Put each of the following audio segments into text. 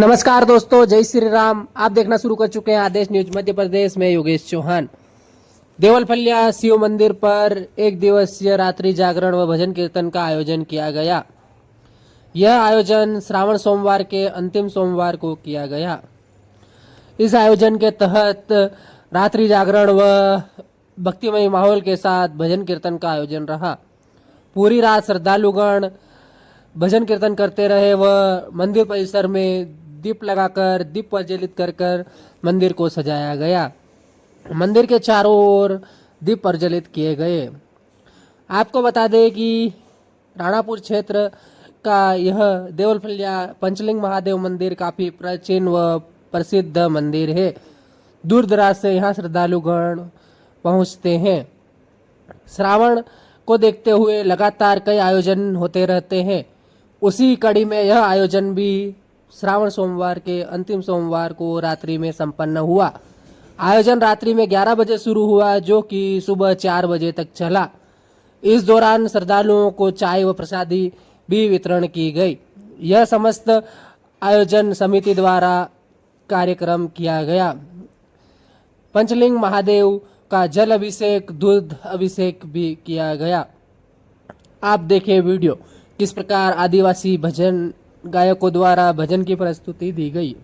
नमस्कार दोस्तों, जय श्री राम। आप देखना शुरू कर चुके हैं आदेश न्यूज मध्य प्रदेश में। योगेश चौहान। देवलफलिया शिव मंदिर पर एक दिवसीय रात्रि जागरण व भजन कीर्तन का आयोजन किया गया। यह आयोजन श्रावण सोमवार के अंतिम सोमवार को किया गया। इस आयोजन के तहत रात्रि जागरण व भक्तिमय माहौल के साथ भजन कीर्तन का आयोजन रहा। पूरी रात श्रद्धालुगण भजन कीर्तन करते रहे व मंदिर परिसर में दीप लगाकर, दीप प्रज्वलित कर कर मंदिर को सजाया गया। मंदिर के चारों ओर दीप प्रज्वलित किए गए। आपको बता दें कि राणापुर क्षेत्र का यह देवलफलिया पंचलिंग महादेव मंदिर काफ़ी प्राचीन व प्रसिद्ध मंदिर है। दूर दराज से यहाँ श्रद्धालुगण पहुँचते हैं। श्रावण को देखते हुए लगातार कई आयोजन होते रहते हैं। उसी कड़ी में यह आयोजन भी श्रावण सोमवार के अंतिम सोमवार को रात्रि में संपन्न हुआ। आयोजन रात्रि में 11 बजे शुरू हुआ, जो कि सुबह 4 बजे तक चला। इस दौरान श्रद्धालुओं को चाय व प्रसादी भी वितरण की गई। यह समस्त आयोजन समिति द्वारा कार्यक्रम किया गया। पंचलिंग महादेव का जल अभिषेक, दूध अभिषेक भी किया गया। आप देखिए वीडियो, किस प्रकार आदिवासी भजन गायकों द्वारा भजन की प्रस्तुति दी गई।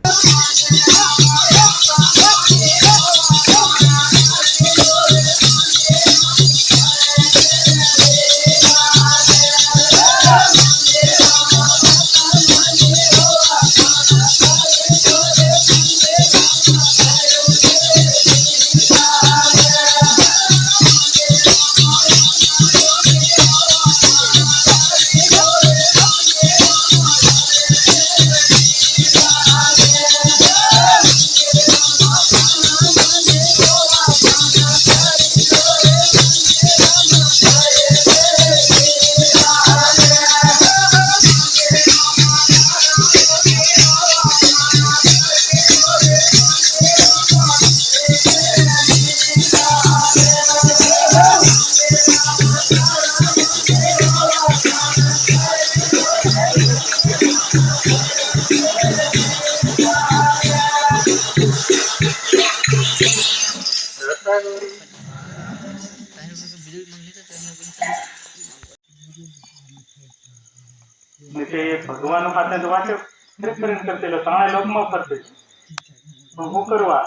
भगवान हाथे तो वाटे करते ताणे लोक में फरते तो हूँ करवा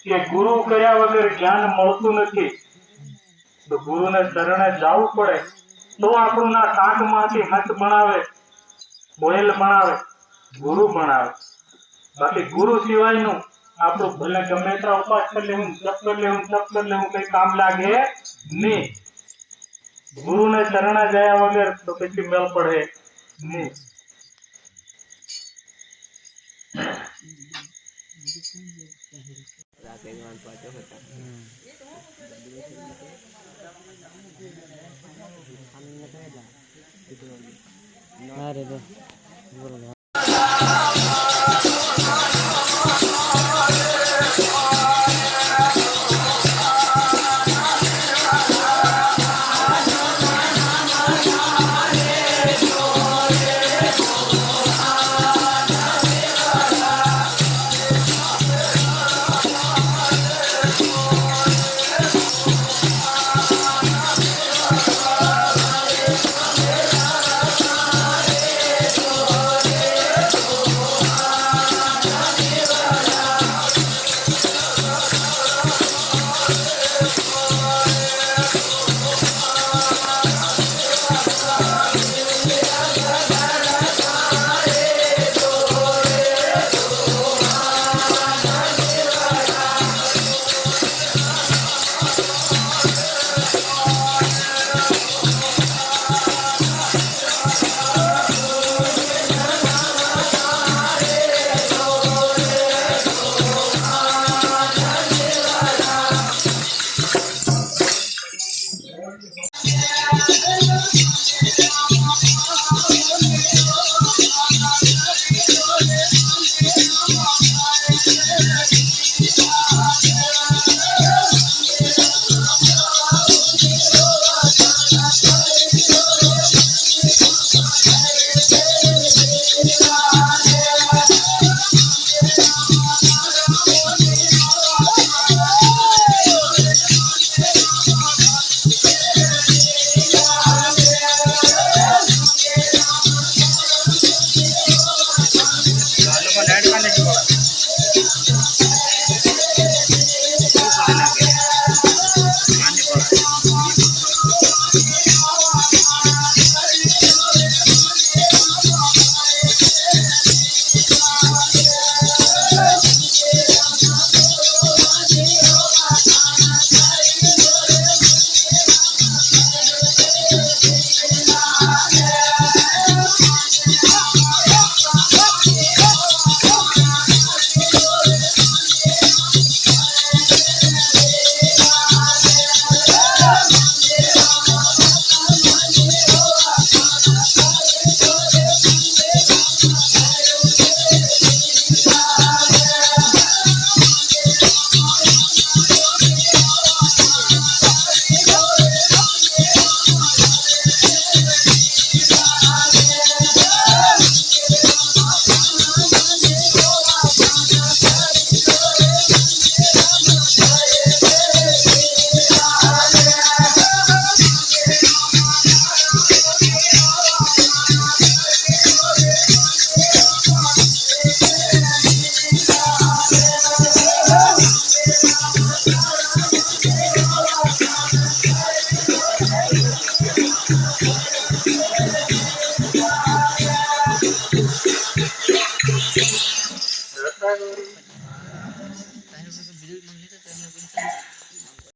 कि गुरु कया वगर ज्ञान मळतुं नथी। तो गुरु ने शरणे जावुं पड़े तो आपणु ना कांक मांथी हंस बनावे, कोयल बनावे, गुरु बनावे। बाकी गुरु सिवाय नु आपणु भले गमे तेटला उपास कर लेवुं, जप कर लेवुं, तप कर लेवुं, कई काम लागे नहीं। गुरु ने शरणे गया वगर तो पछी मेल पड़े नहीं। अरे